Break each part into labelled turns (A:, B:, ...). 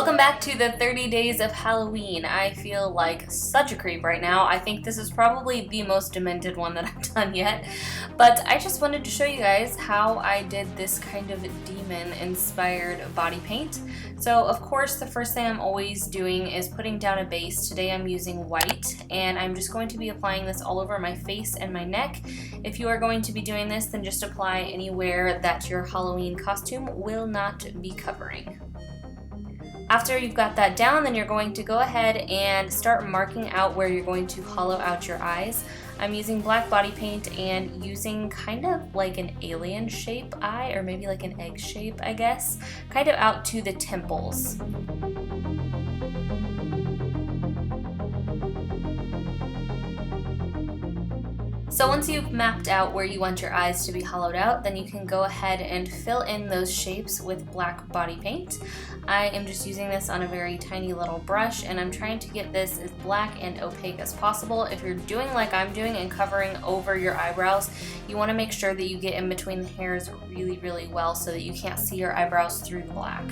A: Welcome back to the 30 Days of Halloween. I feel like such a creep right now. I think this is probably the most demented one that I've done yet. But I just wanted to show you guys how I did this kind of demon-inspired body paint. So of course the first thing I'm always doing is putting down a base. Today I'm using white, and I'm just going to be applying this all over my face and my neck. If you are going to be doing this, then just apply anywhere that your Halloween costume will not be covering. After you've got that down, then you're going to go ahead and start marking out where you're going to hollow out your eyes. I'm using black body paint and using kind of like an alien shape eye, or maybe like an egg shape, I guess, kind of out to the temples. So once you've mapped out where you want your eyes to be hollowed out, then you can go ahead and fill in those shapes with black body paint. I am just using this on a very tiny little brush, and I'm trying to get this as black and opaque as possible. If you're doing like I'm doing and covering over your eyebrows, you want to make sure that you get in between the hairs really, really well so that you can't see your eyebrows through the black.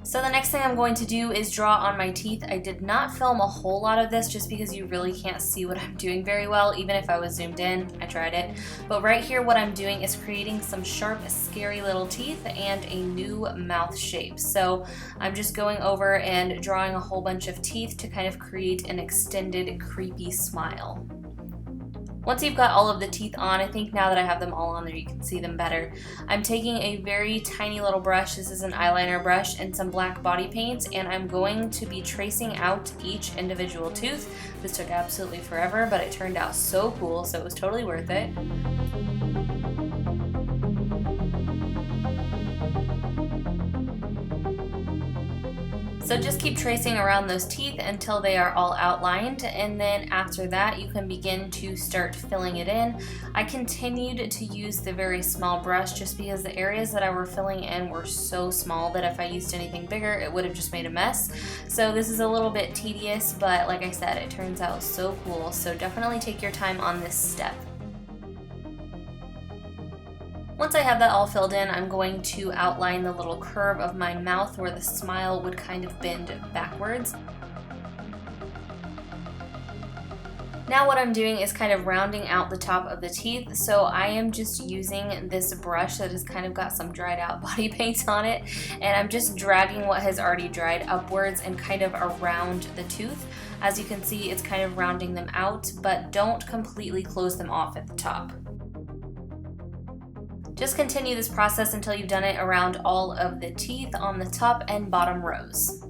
A: So the next thing I'm going to do is draw on my teeth. I did not film a whole lot of this just because you really can't see what I'm doing very well, even if I was zoomed in. I tried it. But right here what I'm doing is creating some sharp, scary little teeth and a new mouth shape. So I'm just going over and drawing a whole bunch of teeth to kind of create an extended, creepy smile. Once you've got all of the teeth on, I think now that I have them all on there you can see them better, I'm taking a very tiny little brush, this is an eyeliner brush, and some black body paint, and I'm going to be tracing out each individual tooth. This took absolutely forever, but it turned out so cool, so it was totally worth it. So just keep tracing around those teeth until they are all outlined, and then after that you can begin to start filling it in. I continued to use the very small brush just because the areas that I were filling in were so small that if I used anything bigger it would have just made a mess. So this is a little bit tedious, but like I said, it turns out so cool, so definitely take your time on this step. Once I have that all filled in, I'm going to outline the little curve of my mouth where the smile would kind of bend backwards. Now what I'm doing is kind of rounding out the top of the teeth, so I am just using this brush that has kind of got some dried out body paint on it, and I'm just dragging what has already dried upwards and kind of around the tooth. As you can see, it's kind of rounding them out, but don't completely close them off at the top. Just continue this process until you've done it around all of the teeth on the top and bottom rows.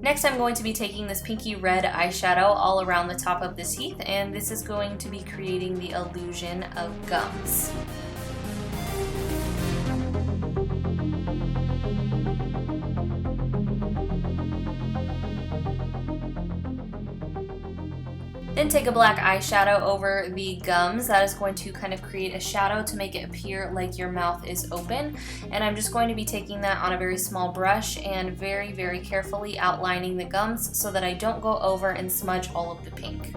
A: Next, I'm going to be taking this pinky red eyeshadow all around the top of the teeth, and this is going to be creating the illusion of gums. Then take a black eyeshadow over the gums. That is going to kind of create a shadow to make it appear like your mouth is open. And I'm just going to be taking that on a very small brush and very, very carefully outlining the gums so that I don't go over and smudge all of the pink.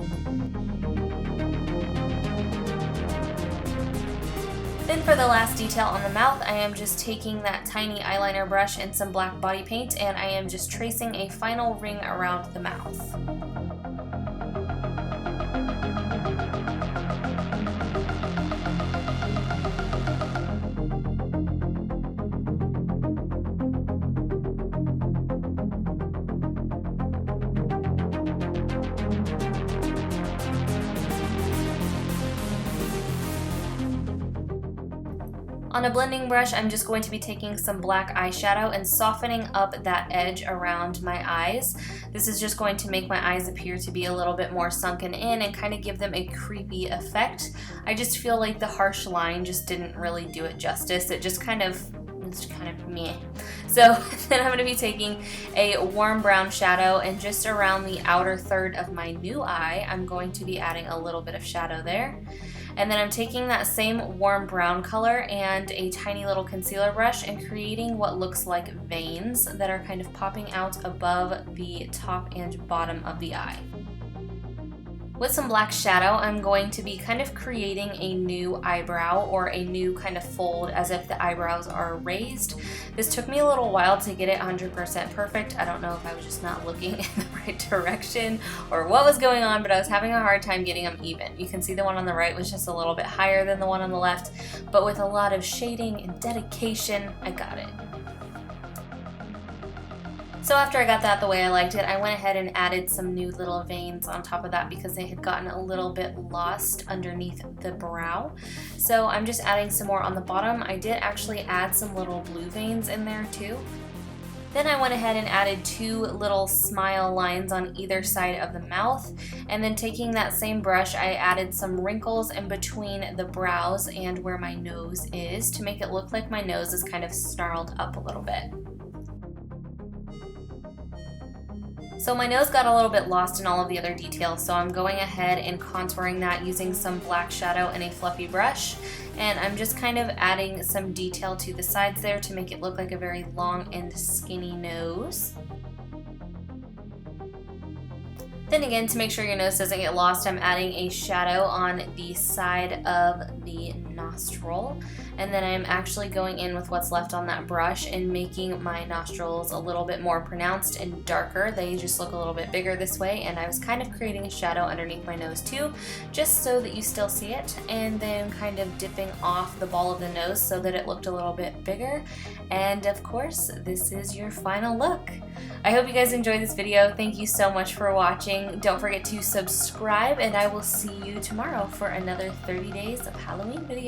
A: Then for the last detail on the mouth, I am just taking that tiny eyeliner brush and some black body paint, and I am just tracing a final ring around the mouth. On a blending brush, I'm just going to be taking some black eyeshadow and softening up that edge around my eyes. This is just going to make my eyes appear to be a little bit more sunken in and kind of give them a creepy effect. I just feel like the harsh line just didn't really do it justice. It's kind of meh. So then I'm going to be taking a warm brown shadow, and just around the outer third of my new eye, I'm going to be adding a little bit of shadow there. And then I'm taking that same warm brown color and a tiny little concealer brush and creating what looks like veins that are kind of popping out above the top and bottom of the eye. With some black shadow, I'm going to be kind of creating a new eyebrow or a new kind of fold as if the eyebrows are raised. This took me a little while to get it 100% perfect. I don't know if I was just not looking in the right direction or what was going on, but I was having a hard time getting them even. You can see the one on the right was just a little bit higher than the one on the left, but with a lot of shading and dedication, I got it. So after I got that the way I liked it, I went ahead and added some new little veins on top of that because they had gotten a little bit lost underneath the brow. So I'm just adding some more on the bottom. I did actually add some little blue veins in there too. Then I went ahead and added 2 little smile lines on either side of the mouth. And then taking that same brush, I added some wrinkles in between the brows and where my nose is to make it look like my nose is kind of snarled up a little bit. So my nose got a little bit lost in all of the other details, so I'm going ahead and contouring that using some black shadow and a fluffy brush. And I'm just kind of adding some detail to the sides there to make it look like a very long and skinny nose. Then again, to make sure your nose doesn't get lost, I'm adding a shadow on the side of the nostril. And then I'm actually going in with what's left on that brush and making my nostrils a little bit more pronounced and darker. They just look a little bit bigger this way, and I was kind of creating a shadow underneath my nose too, just so that you still see it, and then kind of dipping off the ball of the nose so that it looked a little bit bigger. And of course, this is your final look. I hope you guys enjoyed this video. Thank you so much for watching. Don't forget to subscribe, and I will see you tomorrow for another 30 days of Halloween video.